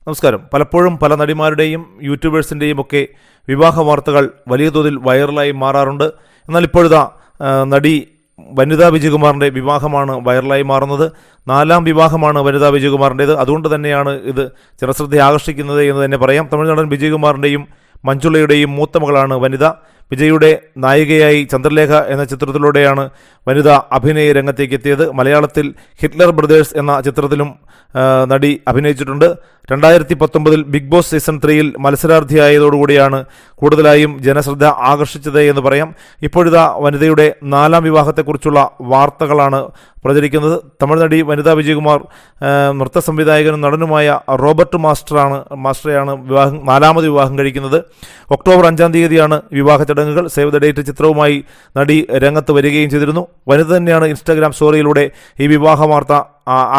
നമസ്കാരം. പലപ്പോഴും പല നടിമാരുടെയും യൂട്യൂബേഴ്സിൻ്റെയും ഒക്കെ വിവാഹ വാർത്തകൾ വലിയ തോതിൽ വൈറലായി മാറാറുണ്ട്. എന്നാൽ ഇപ്പോഴത്തെ നടി വനിതാ വിജയകുമാറിൻ്റെ വിവാഹമാണ് വൈറലായി മാറുന്നത്. 4ാം വിവാഹമാണ് വനിതാ വിജയകുമാറിൻ്റേത്. അതുകൊണ്ട് തന്നെയാണ് ഇത് ജനശ്രദ്ധ ആകർഷിക്കുന്നത് എന്ന് തന്നെ പറയാം. തമിഴ് നടൻ വിജയകുമാറിൻ്റെയും മഞ്ജുളയുടെയും മൂത്ത മകളാണ് വനിത. വിജയുടെ നായികയായി ചന്ദ്രലേഖ എന്ന ചിത്രത്തിലൂടെയാണ് വനിത അഭിനയ രംഗത്തേക്ക് എത്തിയത്. മലയാളത്തിൽ ഹിറ്റ്ലർ ബ്രദേഴ്സ് എന്ന ചിത്രത്തിലും നടി അഭിനയിച്ചിട്ടുണ്ട്. 2019 ബിഗ് ബോസ് സീസൺ 3ൽ മത്സരാർത്ഥിയായതോടുകൂടിയാണ് കൂടുതലായും ജനശ്രദ്ധ ആകർഷിച്ചത് എന്ന് പറയാം. ഇപ്പോഴിതാ വനിതയുടെ 4ാം വിവാഹത്തെക്കുറിച്ചുള്ള വാർത്തകളാണ് പ്രചരിക്കുന്നത്. തമിഴ് നടി വനിതാ വിജയകുമാർ നൃത്ത സംവിധായകനും നടനുമായ റോബർട്ട് മാസ്റ്ററെയാണ് 4ാമത് വിവാഹം കഴിക്കുന്നത്. ഒക്ടോബർ 5-ാം തീയതിയാണ് വിവാഹ ചടങ്ങുകൾ. സേവ് ദ ഡേറ്റ് ചിത്രവുമായി നടി രംഗത്ത് വരികയും ചെയ്തിരുന്നു. വനിത തന്നെയാണ് ഇൻസ്റ്റാഗ്രാം സ്റ്റോറിയിലൂടെ ഈ വിവാഹ വാർത്ത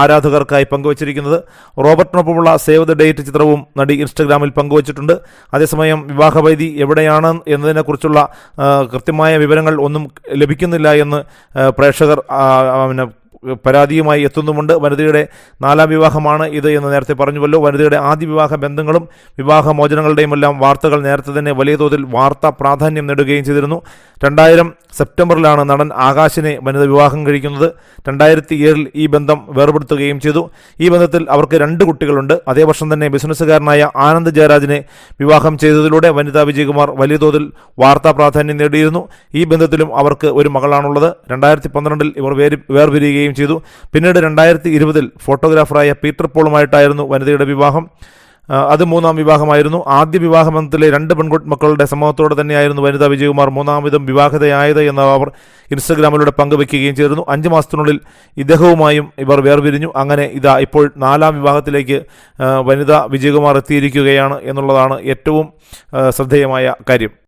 ആരാധകർക്കായി പങ്കുവച്ചിരിക്കുന്നത്. റോബർട്ടിനൊപ്പമുള്ള സേവ് ദ ഡേറ്റ് ചിത്രവും നടി ഇൻസ്റ്റഗ്രാമിൽ പങ്കുവച്ചിട്ടുണ്ട്. അതേസമയം വിവാഹവേദി എവിടെയാണ് എന്നതിനെക്കുറിച്ചുള്ള കൃത്യമായ വിവരങ്ങൾ ഒന്നും ലഭിക്കുന്നില്ല എന്ന് പ്രേക്ഷകർ പരാതിയുമായി എത്തുന്നുമുണ്ട്. വനിതയുടെ 4ാം വിവാഹമാണ് ഇത് എന്ന് നേരത്തെ പറഞ്ഞുവല്ലോ. വനിതയുടെ ആദ്യ വിവാഹ ബന്ധങ്ങളും വിവാഹമോചനങ്ങളുടെയും എല്ലാം വാർത്തകൾ നേരത്തെ തന്നെ വലിയ തോതിൽ വാർത്താ പ്രാധാന്യം നേടുകയും ചെയ്തിരുന്നു. 2000 സെപ്റ്റംബറിലാണ് നടൻ ആകാശിനെ വനിത വിവാഹം കഴിക്കുന്നത്. 2007 ഈ ബന്ധം വേർപെടുത്തുകയും ചെയ്തു. ഈ ബന്ധത്തിൽ അവർക്ക് 2 കുട്ടികളുണ്ട്. അതേ വർഷം തന്നെ ബിസിനസ്സുകാരനായ ആനന്ദ് ജയരാജിനെ വിവാഹം ചെയ്തതിലൂടെ വനിതാ വിജയകുമാർ വലിയ തോതിൽ വാർത്താ പ്രാധാന്യം നേടിയിരുന്നു. ഈ ബന്ധത്തിലും അവർക്ക് ഒരു മകളാണുള്ളത്. 2012 ഇവർ വേർപിരിയുകയും ചെയ്തു. പിന്നീട് 2020 ഫോട്ടോഗ്രാഫറായ പീറ്റർ പോളുമായിട്ടായിരുന്നു വനിതയുടെ വിവാഹം. അത് 3ാം വിവാഹമായിരുന്നു. ആദ്യ വിവാഹ ബന്ധത്തിലെ 2 പെൺമക്കളുടെ സമ്മതത്തോടെ തന്നെയായിരുന്നു വനിതാ വിജയകുമാർ 3ാമതും വിവാഹിതയായത് എന്ന് അവർ ഇൻസ്റ്റഗ്രാമിലൂടെ പങ്കുവയ്ക്കുകയും ചെയ്തിരുന്നു. 5 മാസത്തിനുള്ളിൽ ഇദ്ദേഹവുമായും ഇവർ വേർപിരിഞ്ഞു. അങ്ങനെ ഇതാ ഇപ്പോൾ 4ാം വിവാഹത്തിലേക്ക് വനിതാ വിജയകുമാർ എത്തിയിരിക്കുകയാണ് എന്നുള്ളതാണ് ഏറ്റവും ശ്രദ്ധേയമായ കാര്യം.